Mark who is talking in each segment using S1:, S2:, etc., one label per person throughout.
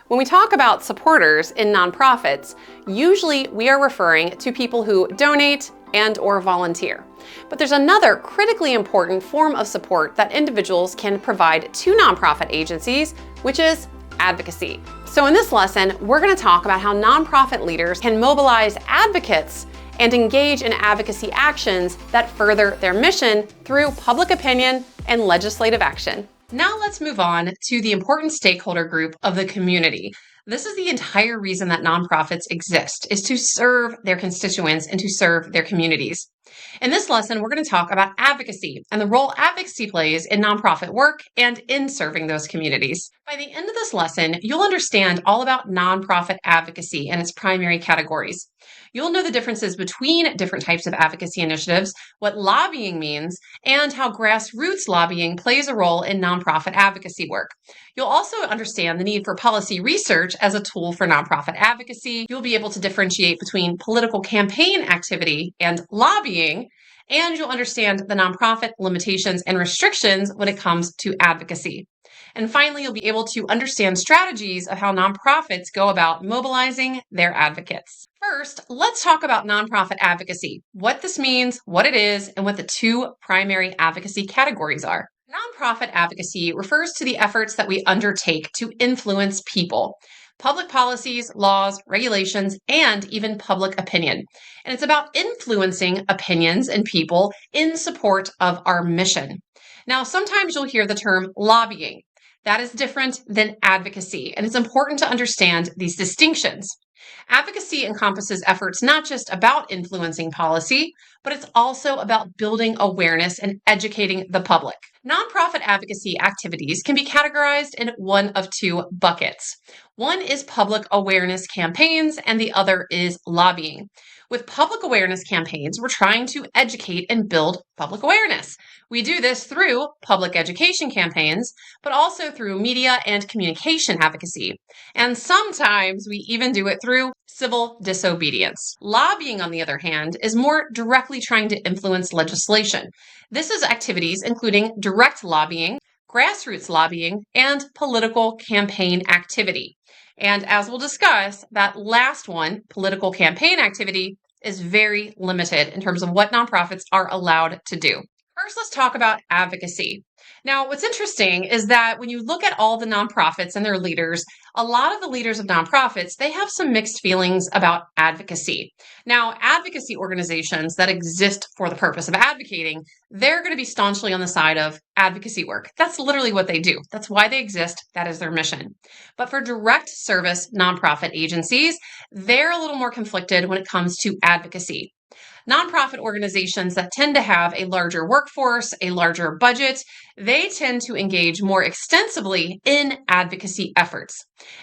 S1: When we talk about supporters in nonprofits, usually we are referring to people who donate and/or volunteer. But there's another critically important form of support that individuals can provide to nonprofit agencies, which is advocacy. So in this lesson, we're going to talk about how nonprofit leaders can mobilize advocates and engage in advocacy actions that further their mission through public opinion and legislative action. Now let's move on to the important stakeholder group of the community. This is the entire reason that nonprofits exist, is to serve their constituents and to serve their communities. In this lesson, we're going to talk about advocacy and the role advocacy plays in nonprofit work and in serving those communities. By the end of this lesson, you'll understand all about nonprofit advocacy and its primary categories. You'll know the differences between different types of advocacy initiatives, what lobbying means, and how grassroots lobbying plays a role in nonprofit advocacy work. You'll also understand the need for policy research as a tool for nonprofit advocacy. You'll be able to differentiate between political campaign activity and lobbying, and you'll understand the nonprofit limitations and restrictions when it comes to advocacy. And finally, you'll be able to understand strategies of how nonprofits go about mobilizing their advocates. First, let's talk about nonprofit advocacy, what this means, what it is, and what the two primary advocacy categories are. Nonprofit advocacy refers to the efforts that we undertake to influence people, public policies, laws, regulations, and even public opinion. And it's about influencing opinions and people in support of our mission. Now, sometimes you'll hear the term lobbying. That is different than advocacy, and it's important to understand these distinctions. Advocacy encompasses efforts not just about influencing policy, but it's also about building awareness and educating the public. Nonprofit advocacy activities can be categorized in one of two buckets. One is public awareness campaigns, and the other is lobbying. With public awareness campaigns, we're trying to educate and build public awareness. We do this through public education campaigns, but also through media and communication advocacy. And sometimes we even do it through civil disobedience. Lobbying, on the other hand, is more directly trying to influence legislation. This is activities including direct lobbying, grassroots lobbying, and political campaign activity. And as we'll discuss, that last one, political campaign activity, is very limited in terms of what nonprofits are allowed to do. First, let's talk about advocacy. Now, what's interesting is that when you look at all the nonprofits and their leaders, a lot of the leaders of nonprofits, they have some mixed feelings about advocacy. Now, advocacy organizations that exist for the purpose of advocating, they're going to be staunchly on the side of advocacy work. That's literally what they do. That's why they exist. That is their mission. But for direct service nonprofit agencies, they're a little more conflicted when it comes to advocacy. Nonprofit organizations that tend to have a larger workforce, a larger budget, they tend to engage more extensively in advocacy efforts.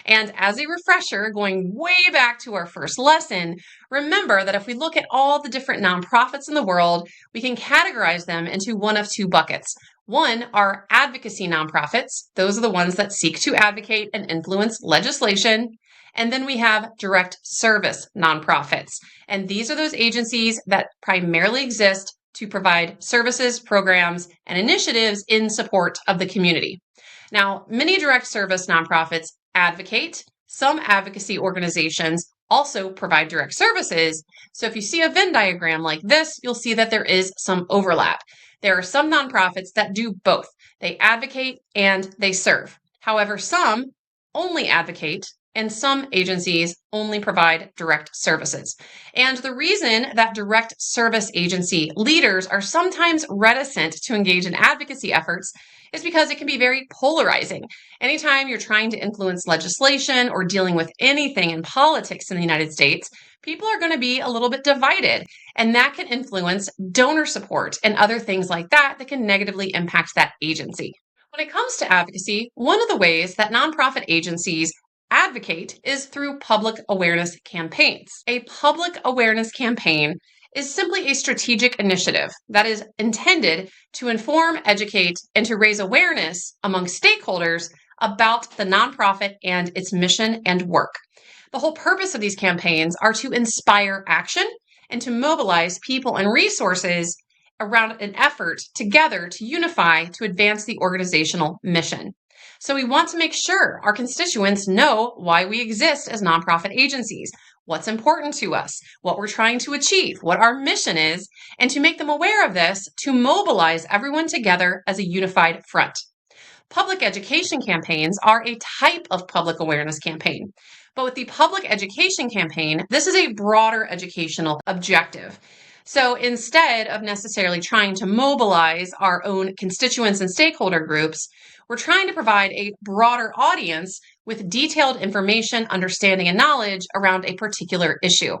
S1: And as a refresher, going way back to our first lesson, remember that if we look at all the different nonprofits in the world, we can categorize them into one of two buckets. One are advocacy nonprofits. Those are the ones that seek to advocate and influence legislation. And then we have direct service nonprofits. And these are those agencies that primarily exist to provide services, programs, and initiatives in support of the community. Now, many direct service nonprofits advocate. Some advocacy organizations also provide direct services. So if you see a Venn diagram like this, you'll see that there is some overlap. There are some nonprofits that do both. They advocate and they serve. However, some only advocate, and some agencies only provide direct services. And the reason that direct service agency leaders are sometimes reticent to engage in advocacy efforts is because it can be very polarizing. Anytime you're trying to influence legislation or dealing with anything in politics in the United States, people are going to be a little bit divided, and that can influence donor support and other things like that that can negatively impact that agency. When it comes to advocacy, one of the ways that nonprofit agencies advocate is through public awareness campaigns. A public awareness campaign is simply a strategic initiative that is intended to inform, educate, and to raise awareness among stakeholders about the nonprofit and its mission and work. The whole purpose of these campaigns are to inspire action and to mobilize people and resources around an effort together to unify to advance the organizational mission. So we want to make sure our constituents know why we exist as nonprofit agencies, what's important to us, what we're trying to achieve, what our mission is, and to make them aware of this to mobilize everyone together as a unified front. Public education campaigns are a type of public awareness campaign. But with the public education campaign, this is a broader educational objective. So instead of necessarily trying to mobilize our own constituents and stakeholder groups, we're trying to provide a broader audience with detailed information, understanding, and knowledge around a particular issue.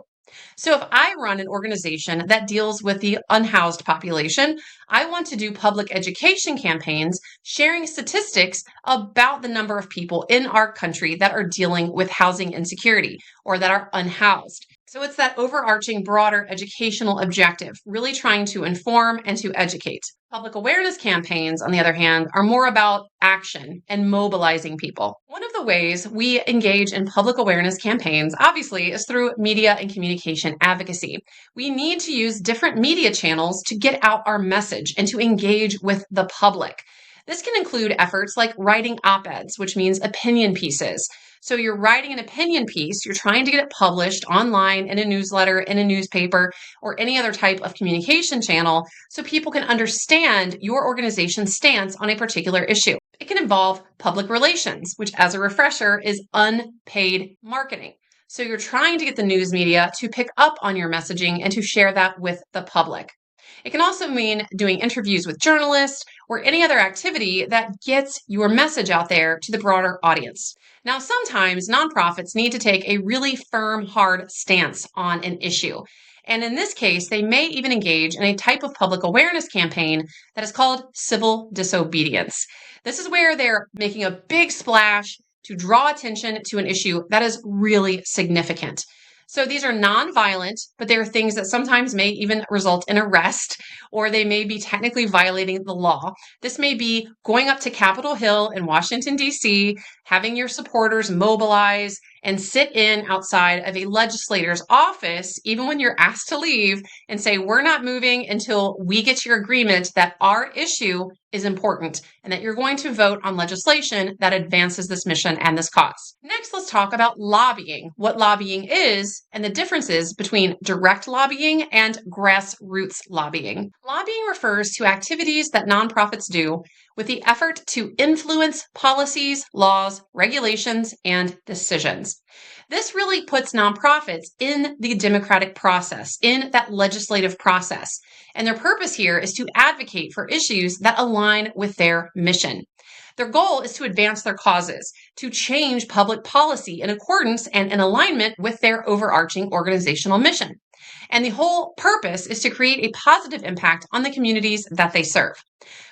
S1: So if I run an organization that deals with the unhoused population, I want to do public education campaigns sharing statistics about the number of people in our country that are dealing with housing insecurity or that are unhoused. So it's that overarching, broader educational objective, really trying to inform and to educate. Public awareness campaigns, on the other hand, are more about action and mobilizing people. One of the ways we engage in public awareness campaigns, obviously, is through media and communication advocacy. We need to use different media channels to get out our message and to engage with the public. This can include efforts like writing op-eds, which means opinion pieces. So you're writing an opinion piece, you're trying to get it published online in a newsletter, in a newspaper, or any other type of communication channel so people can understand your organization's stance on a particular issue. It can involve public relations, which, as a refresher, is unpaid marketing. So you're trying to get the news media to pick up on your messaging and to share that with the public. It can also mean doing interviews with journalists or any other activity that gets your message out there to the broader audience. Now, sometimes nonprofits need to take a really firm, hard stance on an issue. And in this case, they may even engage in a type of public awareness campaign that is called civil disobedience. This is where they're making a big splash to draw attention to an issue that is really significant. So these are nonviolent, but they are things that sometimes may even result in arrest, or they may be technically violating the law. This may be going up to Capitol Hill in Washington, D.C., having your supporters mobilize and sit in outside of a legislator's office, even when you're asked to leave, and say, we're not moving until we get your agreement that our issue is important and that you're going to vote on legislation that advances this mission and this cause. Next, let's talk about lobbying, what lobbying is, and the differences between direct lobbying and grassroots lobbying. Lobbying refers to activities that nonprofits do with the effort to influence policies, laws, regulations, and decisions. This really puts nonprofits in the democratic process, in that legislative process. And their purpose here is to advocate for issues that align with their mission. Their goal is to advance their causes, to change public policy in accordance and in alignment with their overarching organizational mission. And the whole purpose is to create a positive impact on the communities that they serve.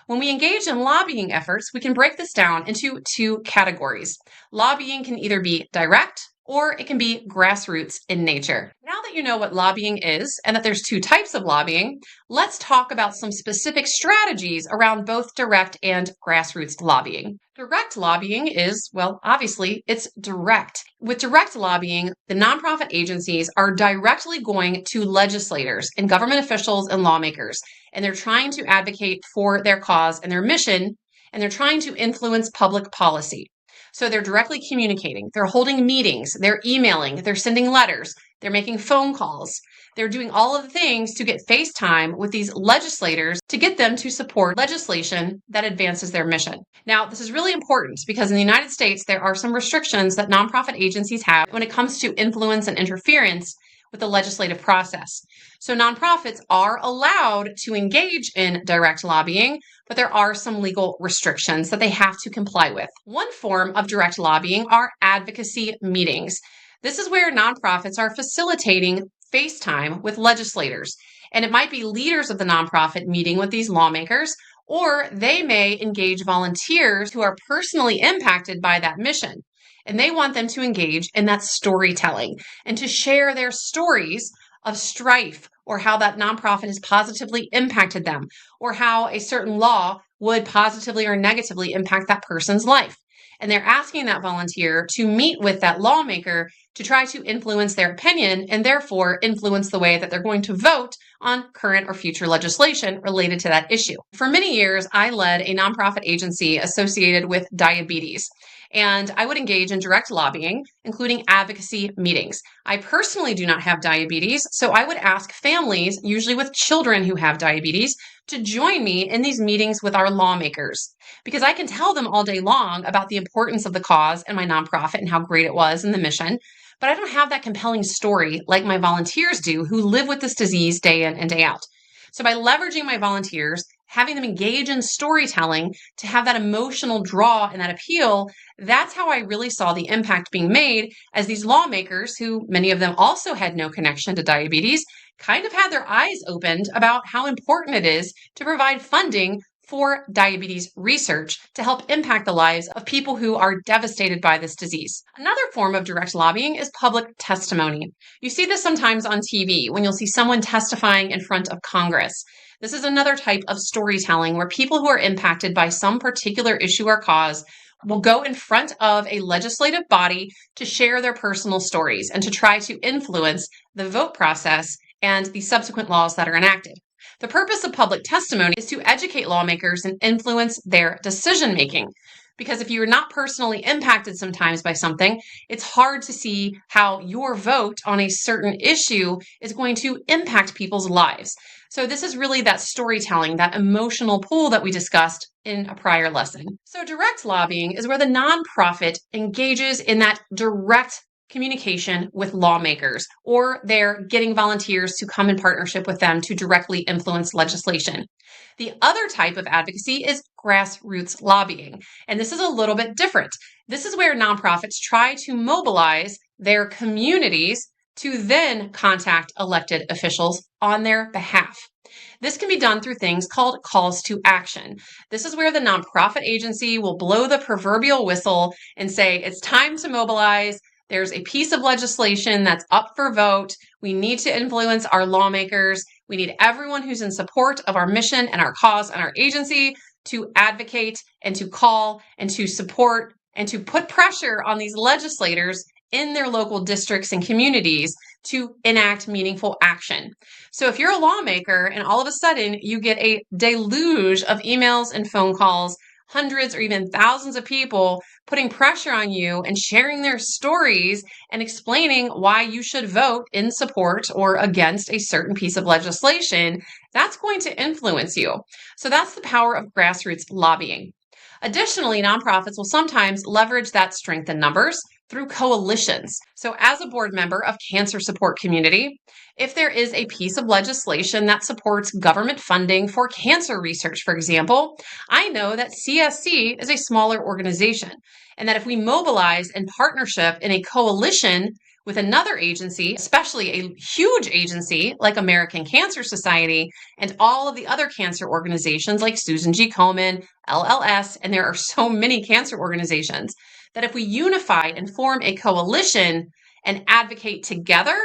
S1: When we engage in lobbying efforts, we can break this down into two categories. Lobbying can either be direct or it can be grassroots in nature. Now that you know what lobbying is and that there's two types of lobbying, let's talk about some specific strategies around both direct and grassroots lobbying. Direct lobbying is, well, obviously, it's direct. With direct lobbying, the nonprofit agencies are directly going to legislators and government officials and lawmakers, and they're trying to advocate for their cause and their mission, and they're trying to influence public policy. So they're directly communicating, they're holding meetings, they're emailing, they're sending letters, they're making phone calls. They're doing all of the things to get face time with these legislators to get them to support legislation that advances their mission. Now, this is really important because in the United States, there are some restrictions that nonprofit agencies have when it comes to influence and interference with the legislative process. So nonprofits are allowed to engage in direct lobbying, but there are some legal restrictions that they have to comply with. One form of direct lobbying are advocacy meetings. This is where nonprofits are facilitating face time with legislators, and it might be leaders of the nonprofit meeting with these lawmakers, or they may engage volunteers who are personally impacted by that mission. And they want them to engage in that storytelling and to share their stories of strife or how that nonprofit has positively impacted them or how a certain law would positively or negatively impact that person's life. and they're asking that volunteer to meet with that lawmaker to try to influence their opinion and therefore influence the way that they're going to vote on current or future legislation related to that issue. For many years, I led a nonprofit agency associated with diabetes, and I would engage in direct lobbying, including advocacy meetings. I personally do not have diabetes, so I would ask families, usually with children who have diabetes, to join me in these meetings with our lawmakers, because I can tell them all day long about the importance of the cause and my nonprofit and how great it was and the mission. But I don't have that compelling story like my volunteers do who live with this disease day in and day out. So by leveraging my volunteers, having them engage in storytelling to have that emotional draw and that appeal, that's how I really saw the impact being made as these lawmakers, who many of them also had no connection to diabetes, kind of had their eyes opened about how important it is to provide funding for diabetes research to help impact the lives of people who are devastated by this disease. Another form of direct lobbying is public testimony. You see this sometimes on TV when you'll see someone testifying in front of Congress. This is another type of storytelling where people who are impacted by some particular issue or cause will go in front of a legislative body to share their personal stories and to try to influence the vote process and the subsequent laws that are enacted. The purpose of public testimony is to educate lawmakers and influence their decision making. Because if you're not personally impacted sometimes by something, it's hard to see how your vote on a certain issue is going to impact people's lives. So this is really that storytelling, that emotional pull that we discussed in a prior lesson. So direct lobbying is where the nonprofit engages in that direct communication with lawmakers, or they're getting volunteers to come in partnership with them to directly influence legislation. The other type of advocacy is grassroots lobbying, and this is a little bit different. This is where nonprofits try to mobilize their communities to then contact elected officials on their behalf. This can be done through things called calls to action. This is where the nonprofit agency will blow the proverbial whistle and say, it's time to mobilize. There's a piece of legislation that's up for vote. We need to influence our lawmakers. We need everyone who's in support of our mission and our cause and our agency to advocate and to call and to support and to put pressure on these legislators in their local districts and communities to enact meaningful action. So if you're a lawmaker and all of a sudden you get a deluge of emails and phone calls, hundreds or even thousands of people putting pressure on you and sharing their stories and explaining why you should vote in support or against a certain piece of legislation, that's going to influence you. So that's the power of grassroots lobbying. Additionally, nonprofits will sometimes leverage that strength in numbers through coalitions. So as a board member of Cancer Support Community, if there is a piece of legislation that supports government funding for cancer research, for example, I know that CSC is a smaller organization, and that if we mobilize in partnership in a coalition with another agency, especially a huge agency like American Cancer Society and all of the other cancer organizations like Susan G. Komen, LLS, and there are so many cancer organizations, that if we unify and form a coalition and advocate together,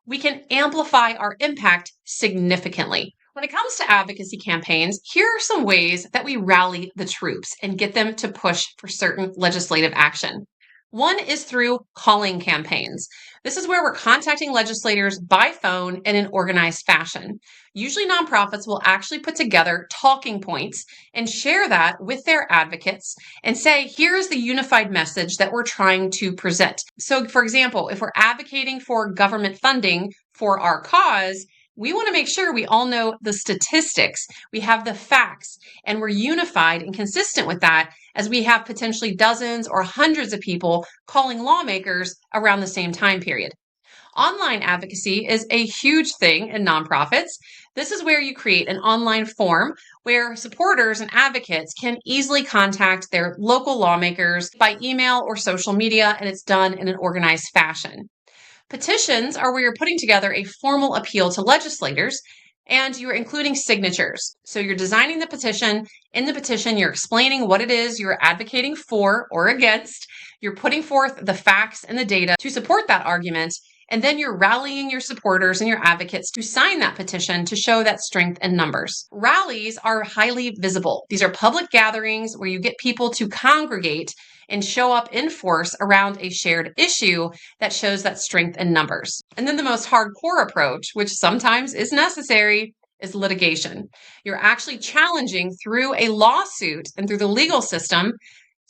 S1: we can amplify our impact significantly. When it comes to advocacy campaigns, here are some ways that we rally the troops and get them to push for certain legislative action. One is through calling campaigns. This is where we're contacting legislators by phone in an organized fashion. Usually nonprofits will actually put together talking points and share that with their advocates and say, here's the unified message that we're trying to present. So for example, if we're advocating for government funding for our cause, we want to make sure we all know the statistics, we have the facts, and we're unified and consistent with that as we have potentially dozens or hundreds of people calling lawmakers around the same time period. Online advocacy is a huge thing in nonprofits. This is where you create an online form where supporters and advocates can easily contact their local lawmakers by email or social media, and it's done in an organized fashion. Petitions are where you're putting together a formal appeal to legislators and you're including signatures. So you're designing the petition. In the petition, you're explaining what it is you're advocating for or against. You're putting forth the facts and the data to support that argument. And then you're rallying your supporters and your advocates to sign that petition to show that strength in numbers. Rallies are highly visible. These are public gatherings where you get people to congregate and show up in force around a shared issue that shows that strength in numbers. And then the most hardcore approach, which sometimes is necessary, is litigation. You're actually challenging through a lawsuit and through the legal system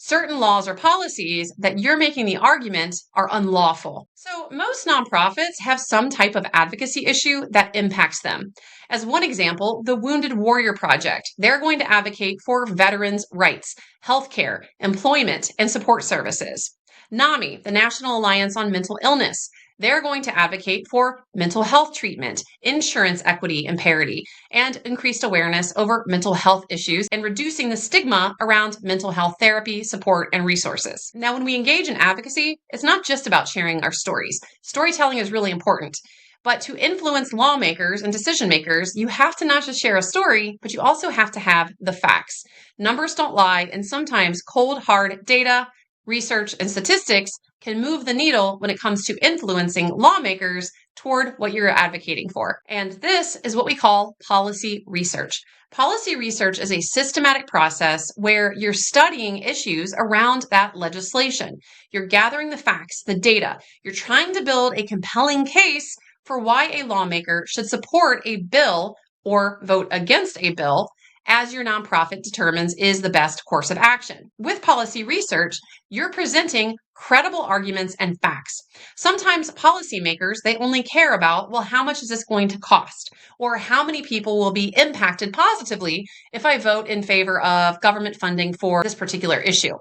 S1: certain laws or policies that you're making the argument are unlawful. So most nonprofits have some type of advocacy issue that impacts them. As one example, the Wounded Warrior Project. They're going to advocate for veterans' rights, healthcare, employment, and support services. NAMI, the National Alliance on Mental Illness. They're going to advocate for mental health treatment, insurance equity and parity, and increased awareness over mental health issues and reducing the stigma around mental health therapy, support, and resources. Now, when we engage in advocacy, it's not just about sharing our stories. Storytelling is really important. But to influence lawmakers and decision makers, you have to not just share a story, but you also have to have the facts. Numbers don't lie, and sometimes cold, hard data, research, and statistics can move the needle when it comes to influencing lawmakers toward what you're advocating for. And this is what we call policy research. Policy research is a systematic process where you're studying issues around that legislation. You're gathering the facts, the data. You're trying to build a compelling case for why a lawmaker should support a bill or vote against a bill as your nonprofit determines is the best course of action. With policy research, you're presenting credible arguments and facts. Sometimes policymakers, they only care about, well, how much is this going to cost? Or how many people will be impacted positively if I vote in favor of government funding for this particular issue?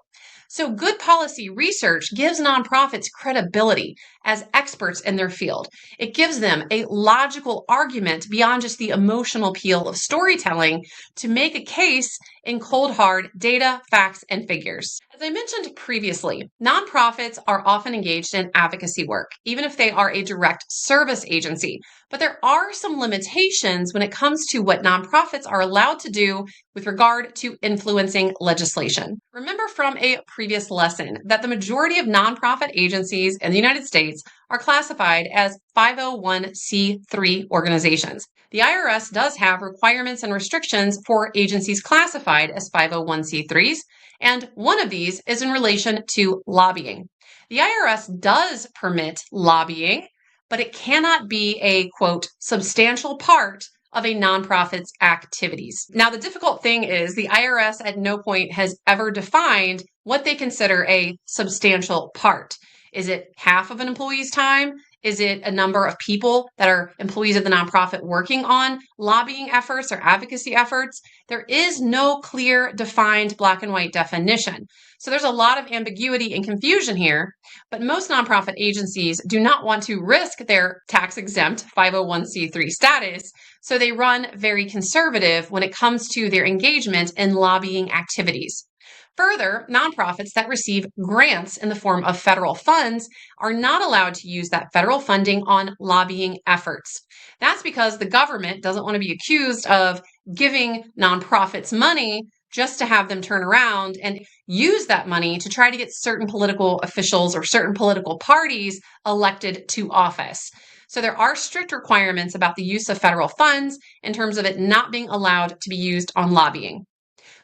S1: So good policy research gives nonprofits credibility as experts in their field. It gives them a logical argument beyond just the emotional appeal of storytelling to make a case in cold, hard data, facts, and figures. As I mentioned previously, nonprofits are often engaged in advocacy work, even if they are a direct service agency. But there are some limitations when it comes to what nonprofits are allowed to do with regard to influencing legislation. Remember from a previous lesson that the majority of nonprofit agencies in the United States are classified as 501c3 organizations. The IRS does have requirements and restrictions for agencies classified as 501c3s, and one of these is in relation to lobbying. The IRS does permit lobbying, but it cannot be a, quote, substantial part of a nonprofit's activities. Now, the difficult thing is the IRS at no point has ever defined what they consider a substantial part. Is it half of an employee's time? Is it a number of people that are employees of the nonprofit working on lobbying efforts or advocacy efforts? There is no clear, defined black and white definition. So there's a lot of ambiguity and confusion here, but most nonprofit agencies do not want to risk their tax-exempt 501c3 status, so they run very conservative when it comes to their engagement in lobbying activities. Further, nonprofits that receive grants in the form of federal funds are not allowed to use that federal funding on lobbying efforts. That's because the government doesn't want to be accused of giving nonprofits money just to have them turn around and use that money to try to get certain political officials or certain political parties elected to office. So there are strict requirements about the use of federal funds in terms of it not being allowed to be used on lobbying.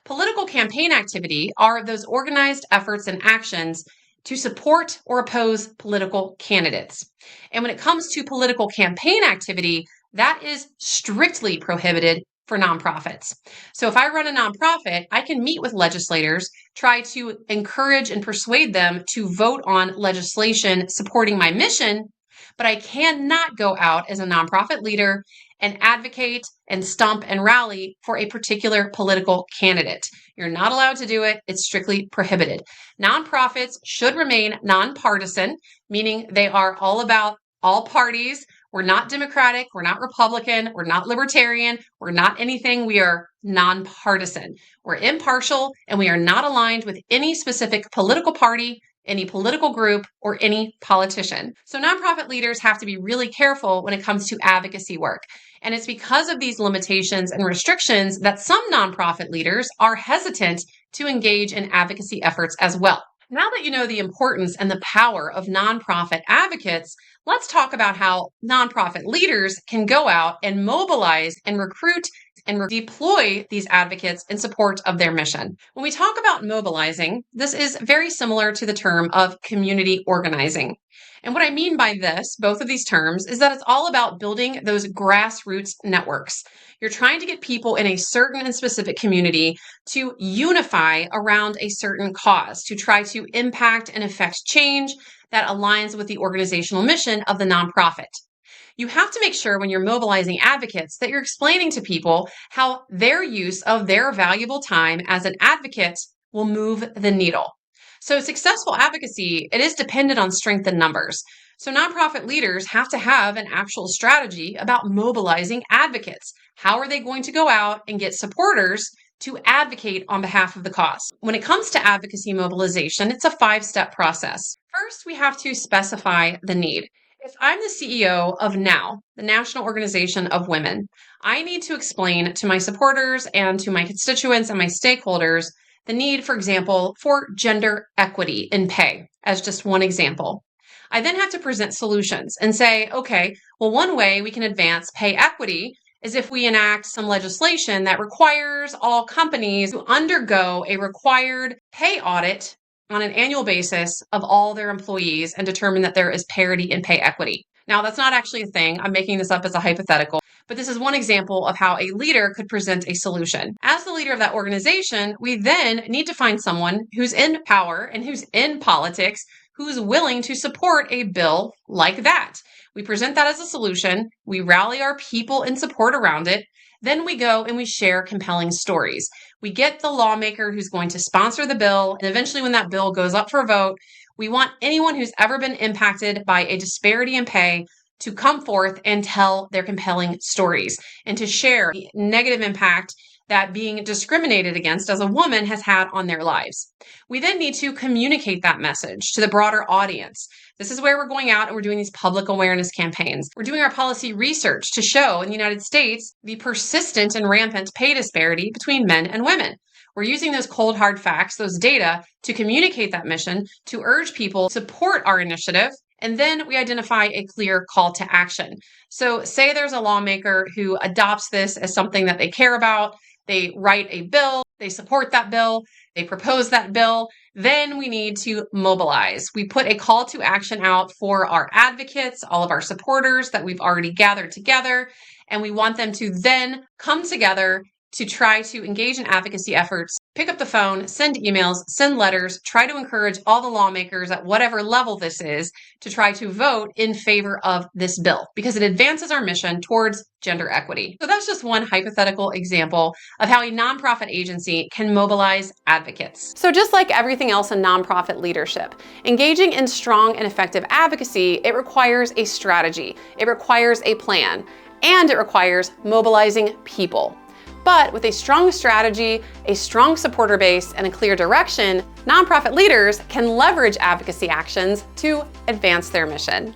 S1: Political campaign activity are those organized efforts and actions to support or oppose political candidates. And when it comes to political campaign activity, that is strictly prohibited for nonprofits. So if I run a nonprofit, I can meet with legislators, try to encourage and persuade them to vote on legislation supporting my mission, but I cannot go out as a nonprofit leader and advocate and stump and rally for a particular political candidate. You're not allowed to do it. It's strictly prohibited. Nonprofits should remain nonpartisan, meaning they are all about all parties. We're not Democratic. We're not Republican. We're not Libertarian. We're not anything. We are nonpartisan. We're impartial, and we are not aligned with any specific political party, any political group, or any politician. So nonprofit leaders have to be really careful when it comes to advocacy work. And it's because of these limitations and restrictions that some nonprofit leaders are hesitant to engage in advocacy efforts as well. Now that you know the importance and the power of nonprofit advocates, let's talk about how nonprofit leaders can go out and mobilize and recruit and deploy these advocates in support of their mission. When we talk about mobilizing, this is very similar to the term of community organizing. And what I mean by this, both of these terms, is that it's all about building those grassroots networks. You're trying to get people in a certain and specific community to unify around a certain cause, to try to impact and affect change that aligns with the organizational mission of the nonprofit. You have to make sure when you're mobilizing advocates that you're explaining to people how their use of their valuable time as an advocate will move the needle. So successful advocacy, it is dependent on strength in numbers. So nonprofit leaders have to have an actual strategy about mobilizing advocates. How are they going to go out and get supporters to advocate on behalf of the cause? When it comes to advocacy mobilization, it's a 5-step process. First, we have to specify the need. If I'm the CEO of NOW, the National Organization of Women, I need to explain to my supporters and to my constituents and my stakeholders the need, for example, for gender equity in pay, as just one example. I then have to present solutions and say, okay, well, one way we can advance pay equity is if we enact some legislation that requires all companies to undergo a required pay audit on an annual basis of all their employees and determine that there is parity in pay equity. Now, that's not actually a thing. I'm making this up as a hypothetical, but this is one example of how a leader could present a solution. As the leader of that organization, we then need to find someone who's in power and who's in politics, who's willing to support a bill like that. We present that as a solution. We rally our people in support around it. Then we go and we share compelling stories. We get the lawmaker who's going to sponsor the bill. And eventually when that bill goes up for a vote, we want anyone who's ever been impacted by a disparity in pay to come forth and tell their compelling stories and to share the negative impact that being discriminated against as a woman has had on their lives. We then need to communicate that message to the broader audience. This is where we're going out and we're doing these public awareness campaigns. We're doing our policy research to show in the United States the persistent and rampant pay disparity between men and women. We're using those cold hard facts, those data, to communicate that mission, to urge people to support our initiative. And then we identify a clear call to action. So say there's a lawmaker who adopts this as something that they care about. They write a bill, they support that bill, they propose that bill. Then we need to mobilize. We put a call to action out for our advocates, all of our supporters that we've already gathered together. And we want them to then come together to try to engage in advocacy efforts, pick up the phone, send emails, send letters, try to encourage all the lawmakers at whatever level this is to try to vote in favor of this bill because it advances our mission towards gender equity. So that's just one hypothetical example of how a nonprofit agency can mobilize advocates. So just like everything else in nonprofit leadership, engaging in strong and effective advocacy, it requires a strategy, it requires a plan, and it requires mobilizing people. But with a strong strategy, a strong supporter base, and a clear direction, nonprofit leaders can leverage advocacy actions to advance their mission.